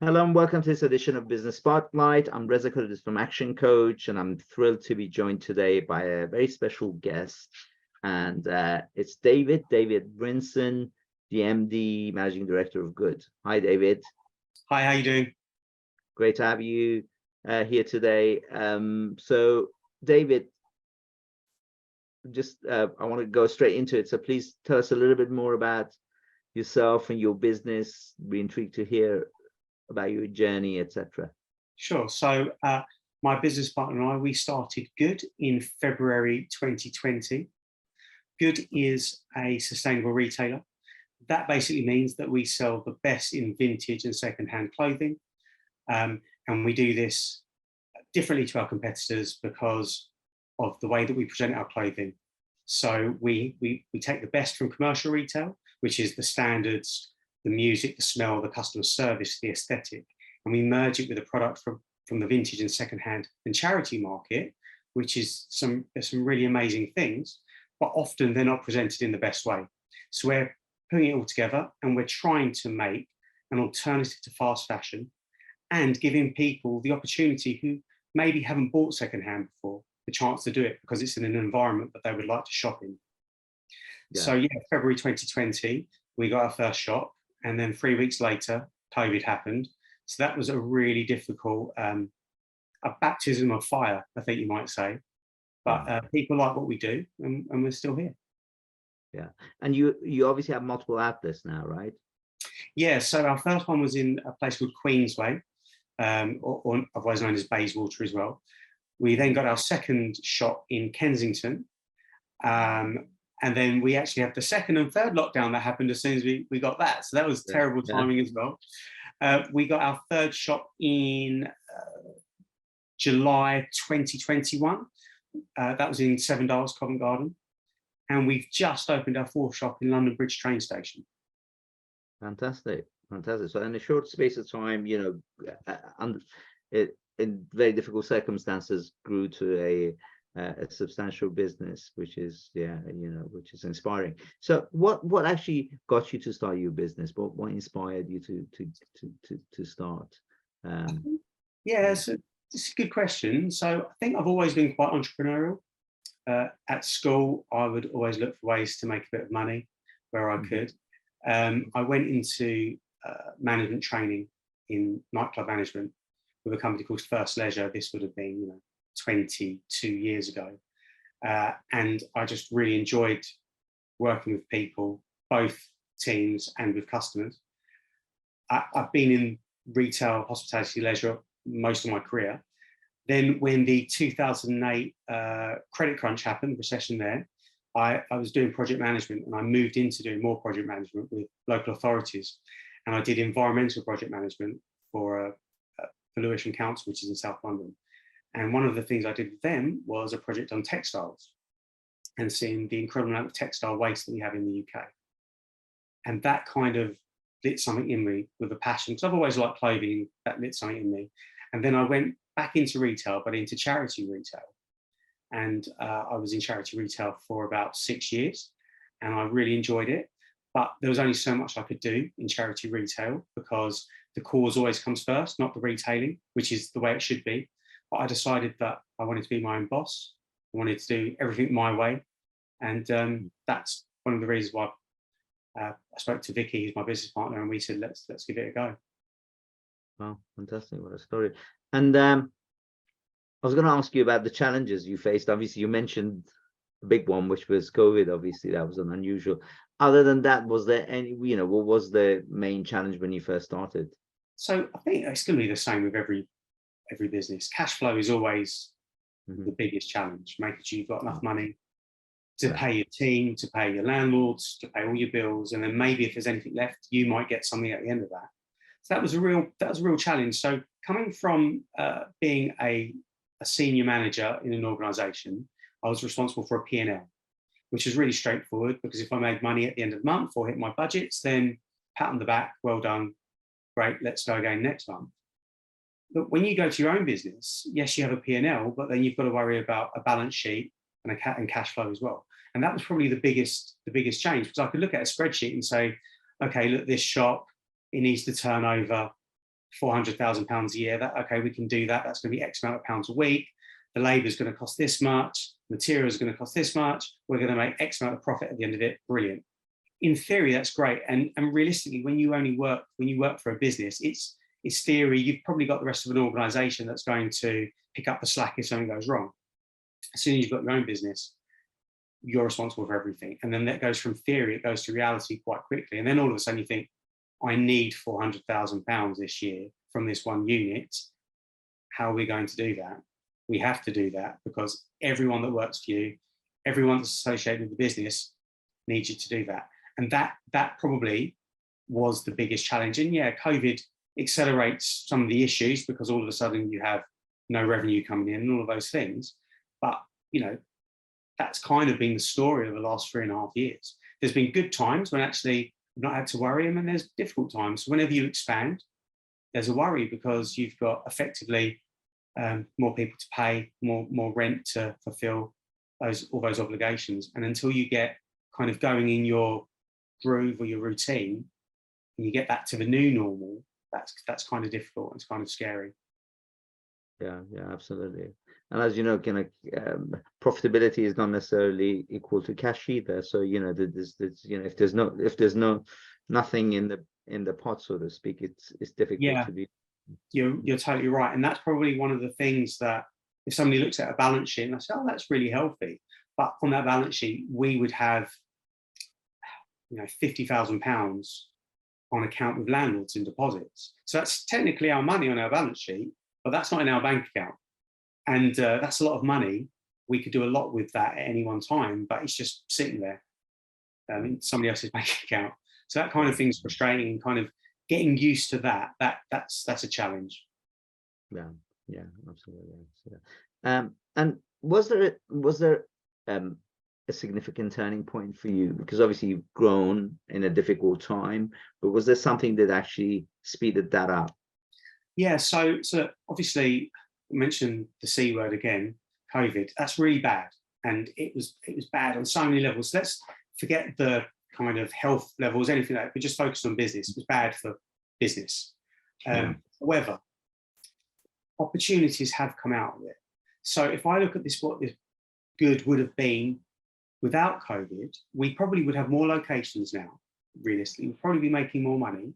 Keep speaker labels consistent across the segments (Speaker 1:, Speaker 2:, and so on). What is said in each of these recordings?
Speaker 1: Hello and welcome to this edition of Business Spotlight. I'm Reza Kudus from Action Coach, and I'm thrilled to be joined today by a very special guest. And it's David Brinson, the MD, Managing Director of Good. Hi, David.
Speaker 2: Hi, how you doing?
Speaker 1: Great to have you here today. So, David, I want to go straight into it. So please tell us a little bit more about yourself and your business. We're intrigued to hear about your journey, etc.
Speaker 2: Sure. So my business partner and I, we started Good in February 2020. Good is a sustainable retailer. That basically means that we sell the best in vintage and secondhand clothing. And we do this differently to our competitors because of the way that we present our clothing. So we take the best from commercial retail, which is the standards, the music, the smell, the customer service, the aesthetic, and we merge it with a product from the vintage and secondhand and charity market, which is there's some really amazing things, but often they're not presented in the best way. So we're putting it all together and we're trying to make an alternative to fast fashion and giving people the opportunity who maybe haven't bought secondhand before the chance to do it because it's in an environment that they would like to shop in. Yeah. So February 2020, we got our first shop. And then 3 weeks later, COVID happened. So that was a really difficult, a baptism of fire, I think you might say. But people like what we do, and we're still here.
Speaker 1: Yeah, and you obviously have multiple outlets now, right?
Speaker 2: Yeah, so our first one was in a place called Queensway, or otherwise known as Bayswater as well. We then got our second shop in Kensington. And then we actually have the second and third lockdown that happened as soon as we got that. So that was terrible timing as well. We got our third shop in July 2021. That was in Seven Dials, Covent Garden. And we've just opened our fourth shop in London Bridge train station.
Speaker 1: Fantastic. So in a short space of time, in very difficult circumstances, grew to a substantial business, which is which is inspiring. So what actually got you to start your business? What inspired you to start?
Speaker 2: So it's a good question. So I think I've always been quite entrepreneurial. At school, I would always look for ways to make a bit of money where I could. I went into management training in nightclub management with a company called First Leisure. This would have been 22 years ago. And I just really enjoyed working with people, both teams and with customers. I've been in retail, hospitality, leisure most of my career. Then when the 2008 credit crunch happened, recession there, I was doing project management and I moved into doing more project management with local authorities. And I did environmental project management for Lewisham Council, which is in South London. And one of the things I did with them was a project on textiles and seeing the incredible amount of textile waste that we have in the UK. And that kind of lit something in me with a passion, because I've always liked clothing. That lit something in me. And then I went back into retail, but into charity retail. And I was in charity retail for about 6 years and I really enjoyed it. But there was only so much I could do in charity retail because the cause always comes first, not the retailing, which is the way it should be. But I decided that I wanted to be my own boss. I wanted to do everything my way. And that's one of the reasons why I spoke to Vicky, who's my business partner, and we said, let's give it a go.
Speaker 1: Wow, fantastic. What a story. And I was going to ask you about the challenges you faced. Obviously, you mentioned the big one, which was COVID. Obviously, that was an unusual. Other than that, was there any, what was the main challenge when you first started?
Speaker 2: So I think it's going to be the same with every business. Cash flow is always the biggest challenge, making sure you've got enough money to pay your team, to pay your landlords, to pay all your bills, and then maybe if there's anything left, you might get something at the end of that. So that was a real challenge. So coming from being a senior manager in an organisation, I was responsible for a P&L, which is really straightforward because if I made money at the end of the month or hit my budgets, then pat on the back, well done, great, let's go again next month. But when you go to your own business, yes, you have a P&L, but then you've got to worry about a balance sheet and cash flow as well. And that was probably the biggest change, because I could look at a spreadsheet and say, okay, look, this shop, it needs to turn over £400,000 a year. That, okay, we can do that. That's going to be X amount of pounds a week. The labour is going to cost this much. Material is going to cost this much. We're going to make X amount of profit at the end of it. Brilliant. In theory, that's great. And realistically, when you work for a business, it's theory. You've probably got the rest of an organisation that's going to pick up the slack if something goes wrong. As soon as you've got your own business, you're responsible for everything. And then that goes from theory, it goes to reality quite quickly. And then all of a sudden you think, I need £400,000 this year from this one unit. How are we going to do that? We have to do that because everyone that works for you, everyone that's associated with the business needs you to do that. And that probably was the biggest challenge. And yeah, COVID accelerates some of the issues because all of a sudden you have no revenue coming in and all of those things. But, you know, that's kind of been the story of the last 3.5 years. There's been good times when actually I've not had to worry, and then there's difficult times. So whenever you expand, there's a worry because you've got effectively more people to pay, more rent to fulfill all those obligations. And until you get kind of going in your groove or your routine, and you get back to the new normal, that's kind of difficult. It's kind of scary.
Speaker 1: Yeah, absolutely. And as you know, kind of profitability is not necessarily equal to cash either. So you know, there's you know, if there's nothing in the pot, so to speak, it's difficult to be.
Speaker 2: You're totally right, and that's probably one of the things that if somebody looks at a balance sheet and I say, oh, that's really healthy, but on that balance sheet we would have, you know, £50,000 on account with landlords in deposits. So that's technically our money on our balance sheet, but that's not in our bank account. And that's a lot of money. We could do a lot with that at any one time, but it's just sitting there in somebody else's bank account. So that kind of thing's frustrating, and kind of getting used to that's a challenge.
Speaker 1: Yeah, absolutely. And was there a significant turning point for you? Because obviously you've grown in a difficult time, but was there something that actually speeded that up?
Speaker 2: Yeah, so obviously I mentioned the C word again, COVID. That's really bad, and it was bad on so many levels. Let's forget the kind of health levels, anything like that. We just focus on business. It was bad for business. However, opportunities have come out of it. So if I look at this, what this good would have been without COVID, we probably would have more locations now. Realistically, we'd probably be making more money.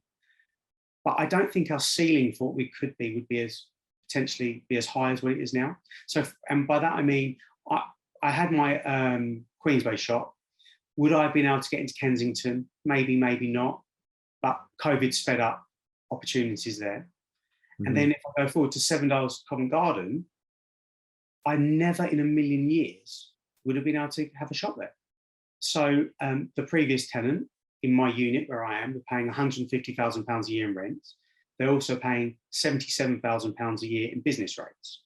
Speaker 2: But I don't think our ceiling for what we could be would be potentially be as high as what it is now. So, and by that I mean, I had my Queensway shop. Would I have been able to get into Kensington? Maybe, maybe not. But COVID sped up opportunities there. Mm-hmm. And then if I go forward to 7 Dials Covent Garden, I never in a million years would have been able to have a shop there. So the previous tenant in my unit where I am, we're paying £150,000 a year in rent. They're also paying £77,000 a year in business rates.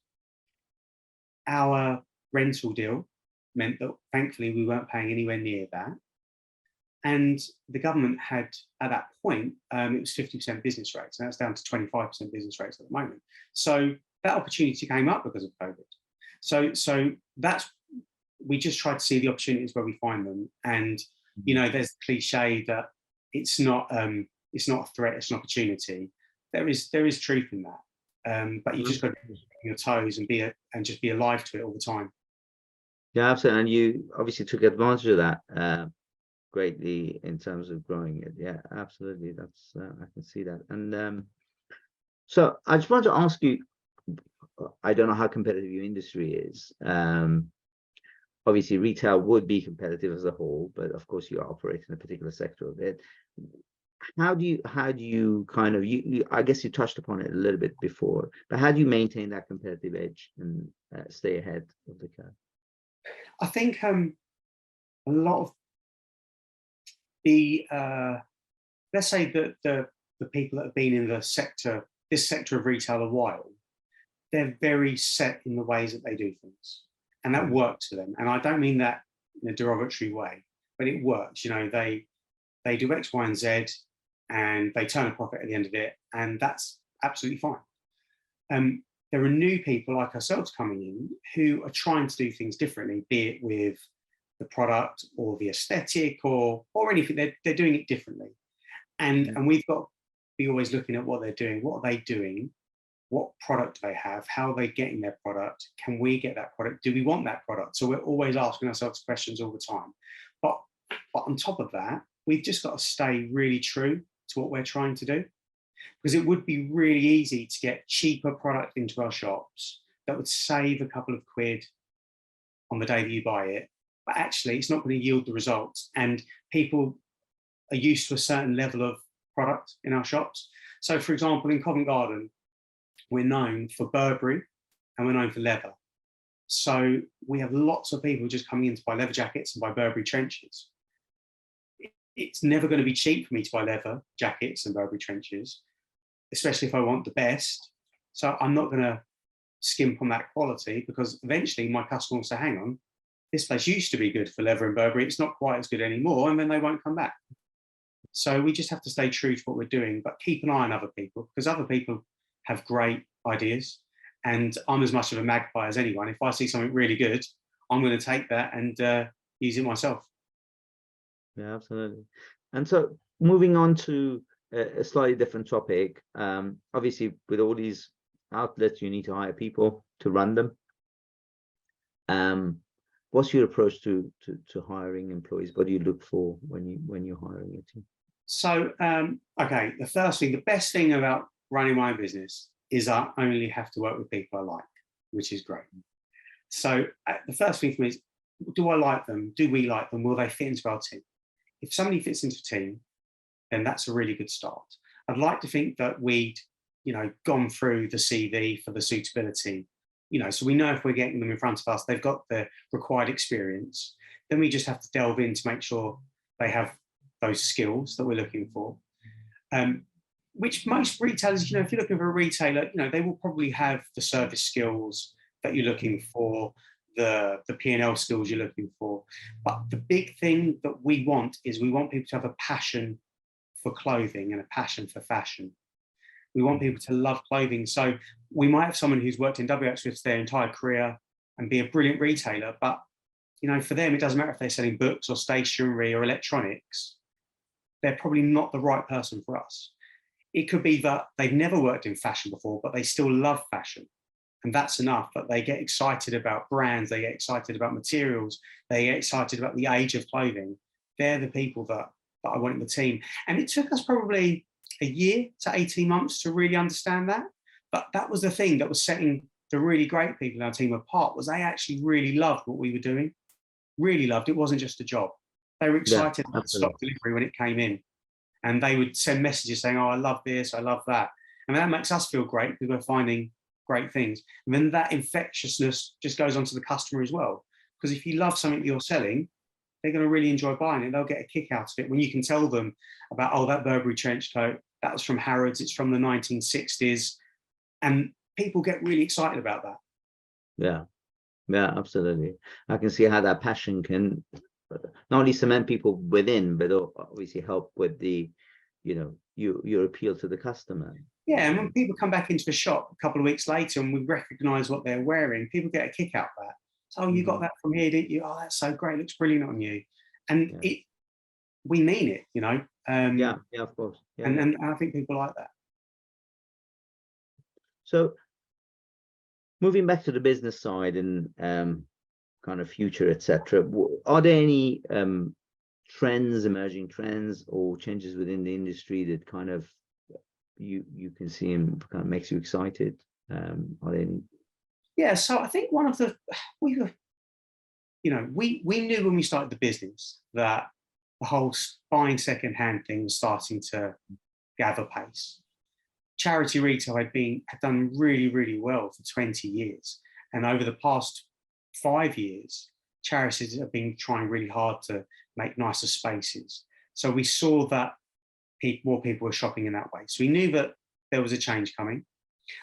Speaker 2: Our rental deal meant that thankfully we weren't paying anywhere near that. And the government had, at that point, it was 50% business rates, and that's down to 25% business rates at the moment. So that opportunity came up because of COVID. So that's, we just try to see the opportunities where we find them. And, you know, there's the cliche that it's not a threat, it's an opportunity. There is truth in that. But you just got to be on your toes and just be alive to it all the time.
Speaker 1: Yeah, absolutely. And you obviously took advantage of that greatly in terms of growing it. Yeah, absolutely. That's I can see that. And so I just wanted to ask you, I don't know how competitive your industry is. Obviously retail would be competitive as a whole, but of course you operate in a particular sector of it. How do you kind of, I guess you touched upon it a little bit before, but how do you maintain that competitive edge and stay ahead of the curve?
Speaker 2: I think a lot of the let's say that the people that have been in this sector of retail a while, they're very set in the ways that they do things, and that works for them. And I don't mean that in a derogatory way, but it works. You know, they do X, Y, and Z, and they turn a profit at the end of it, and that's absolutely fine. There are new people like ourselves coming in who are trying to do things differently, be it with the product or the aesthetic or anything. They're doing it differently, and we've got be always looking at what they're doing. What are they doing? What product do they have? How are they getting their product? Can we get that product? Do we want that product? So we're always asking ourselves questions all the time. But on top of that, we've just got to stay really true to what we're trying to do. Because it would be really easy to get cheaper product into our shops that would save a couple of quid on the day that you buy it. But actually, it's not going to yield the results. And people are used to a certain level of product in our shops. So, for example, in Covent Garden, we're known for Burberry and we're known for leather. So we have lots of people just coming in to buy leather jackets and buy Burberry trenches. It's never going to be cheap for me to buy leather jackets and Burberry trenches, especially if I want the best. So I'm not going to skimp on that quality, because eventually my customer will say, hang on, this place used to be good for leather and Burberry. It's not quite as good anymore. And then they won't come back. So we just have to stay true to what we're doing, but keep an eye on other people, because other people have great ideas. And I'm as much of a magpie as anyone. If I see something really good, I'm going to take that and use it myself.
Speaker 1: Yeah, absolutely. And so moving on to a slightly different topic, obviously with all these outlets, you need to hire people to run them. What's your approach to hiring employees? What do you look for when you're hiring a team?
Speaker 2: So, okay, the best thing about running my own business is I only have to work with people I like, which is great. So the first thing for me is, do I like them? Do we like them? Will they fit into our team? If somebody fits into a team, then that's a really good start. I'd like to think that we'd, gone through the CV for the suitability, so we know if we're getting them in front of us, they've got the required experience. Then we just have to delve in to make sure they have those skills that we're looking for. Which most retailers, if you're looking for a retailer, they will probably have the service skills that you're looking for, the P&L skills you're looking for. But the big thing that we want is we want people to have a passion for clothing and a passion for fashion. We want people to love clothing. So we might have someone who's worked in WH Smith's their entire career and be a brilliant retailer, but for them, it doesn't matter if they're selling books or stationery or electronics. They're probably not the right person for us. It could be that they've never worked in fashion before, but they still love fashion. And that's enough, that they get excited about brands, they get excited about materials, they get excited about the age of clothing. They're the people that I want in the team. And it took us probably a year to 18 months to really understand that. But that was the thing that was setting the really great people in our team apart, was they actually really loved what we were doing. Really loved. It wasn't just a job. They were excited about the stock delivery when it came in. And they would send messages saying, oh, I love this, I love that. And that makes us feel great because we're finding great things. And then that infectiousness just goes on to the customer as well. Because if you love something that you're selling, they're going to really enjoy buying it. They'll get a kick out of it when you can tell them about, oh, that Burberry trench coat, that was from Harrods, it's from the 1960s. And people get really excited about that.
Speaker 1: Yeah, absolutely. I can see how that passion can not only cement people within, but obviously help with the, your appeal to the customer.
Speaker 2: Yeah, and when people come back into the shop a couple of weeks later and we recognise what they're wearing, people get a kick out of that. So, oh, you got that from here, didn't you? Oh, that's so great, looks brilliant on you. And we mean it,
Speaker 1: yeah, of course. Yeah,
Speaker 2: and I think people like that.
Speaker 1: So moving back to the business side and kind of future, etc., are there any emerging trends or changes within the industry that kind of you can see and kind of makes you excited? Are there any?
Speaker 2: Yeah, so I think one of the we knew when we started the business that the whole buying second-hand thing was starting to gather pace. Charity retail had done really, really well for 20 years. And over the past 5 years, charities have been trying really hard to make nicer spaces. So we saw that more people were shopping in that way. So we knew that there was a change coming.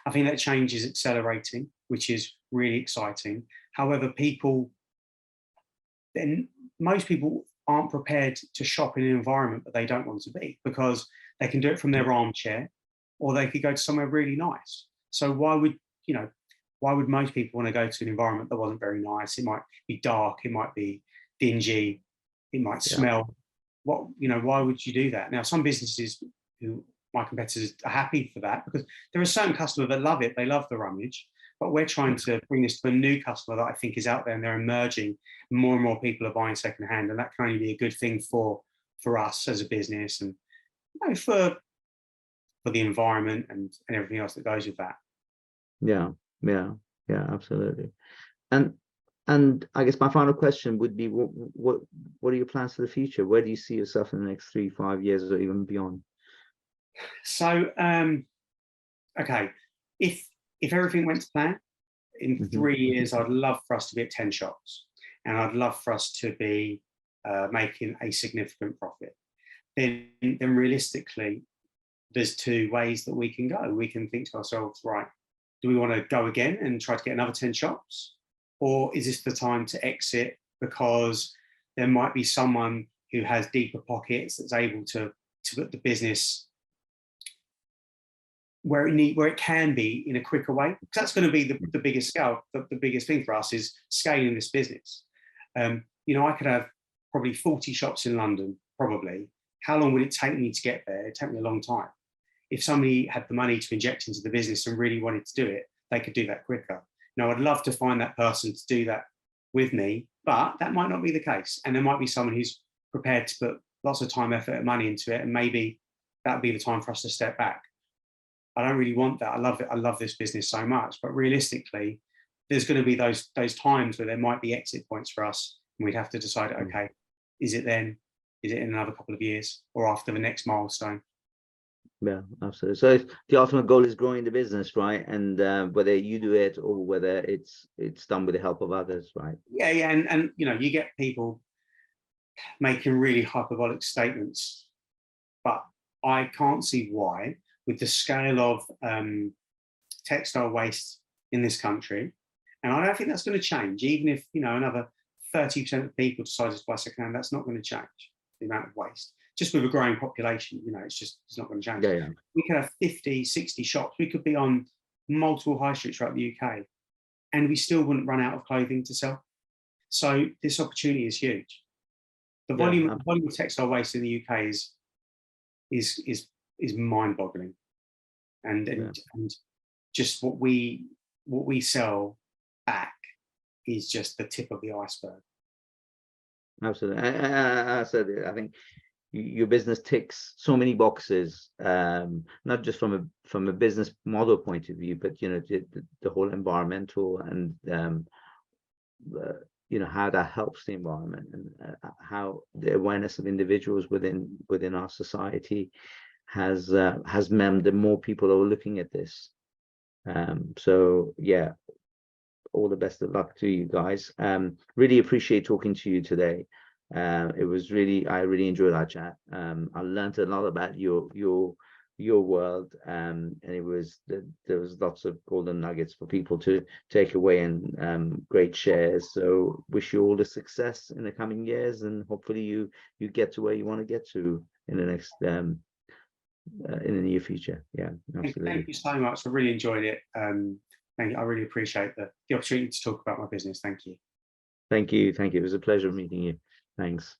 Speaker 2: I think that change is accelerating, which is really exciting. However, most people aren't prepared to shop in an environment that they don't want to be, because they can do it from their armchair, or they could go to somewhere really nice. So why would most people want to go to an environment that wasn't very nice? It might be dark, it might be dingy, it might smell. Why would you do that? Now, some businesses who my competitors are happy for that, because there are certain customers that love it, they love the rummage, but we're trying to bring this to a new customer that I think is out there, and they're emerging. More and more people are buying secondhand, and that can only be a good thing for us as a business, and for the environment and everything else that goes with that.
Speaker 1: Yeah, absolutely. And I guess my final question would be, what are your plans for the future? Where do you see yourself in the next 3-5 years, or even beyond?
Speaker 2: So, okay, if everything went to plan, in 3 years, I'd love for us to be at 10 shops, and I'd love for us to be making a significant profit. Then realistically, there's 2 ways that we can go. We can think to ourselves, right, do we want to go again and try to get another 10 shops? Or is this the time to exit, because there might be someone who has deeper pockets that's able to put the business where it can be in a quicker way? Because that's going to be the biggest scale. The biggest thing for us is scaling this business. I could have probably 40 shops in London, probably. How long would it take me to get there? It'd take me a long time. If somebody had the money to inject into the business and really wanted to do it, they could do that quicker. Now, I'd love to find that person to do that with me, but that might not be the case. And there might be someone who's prepared to put lots of time, effort, and money into it, and maybe that'd be the time for us to step back. I don't really want that. I love it. I love this business so much, but realistically, there's going to be those times where there might be exit points for us, and we'd have to decide, okay, is it then? Is it in another couple of years, or after the next milestone?
Speaker 1: Yeah, absolutely. So the ultimate goal is growing the business, right? And whether you do it or whether it's done with the help of others, right?
Speaker 2: Yeah, and you get people making really hyperbolic statements, but I can't see why, with the scale of textile waste in this country, and I don't think that's going to change. Even if another 30% of people decide to buy secondhand, that's not going to change the amount of waste. Just with a growing population, it's not going to change.
Speaker 1: Yeah.
Speaker 2: We could have 50, 60 shops. We could be on multiple high streets throughout the UK, and we still wouldn't run out of clothing to sell. So this opportunity is huge. The volume of textile waste in the UK is mind-boggling, and just what we sell back is just the tip of the iceberg.
Speaker 1: Absolutely. I said it. I think your business ticks so many boxes, not just from a business model point of view, but the whole environmental and how that helps the environment, and how the awareness of individuals within our society has meant that more people are looking at this. So yeah, all the best of luck to you guys. Really appreciate talking to you today. I really enjoyed our chat. I learned a lot about your world, and there was lots of golden nuggets for people to take away, and great shares. So wish you all the success in the coming years, and hopefully you get to where you want to get to in the next in the near future. Yeah, absolutely.
Speaker 2: Thank you so much. I really enjoyed it. Thank you. I really appreciate the opportunity to talk about my business. Thank you.
Speaker 1: Thank you. It was a pleasure meeting you. Thanks.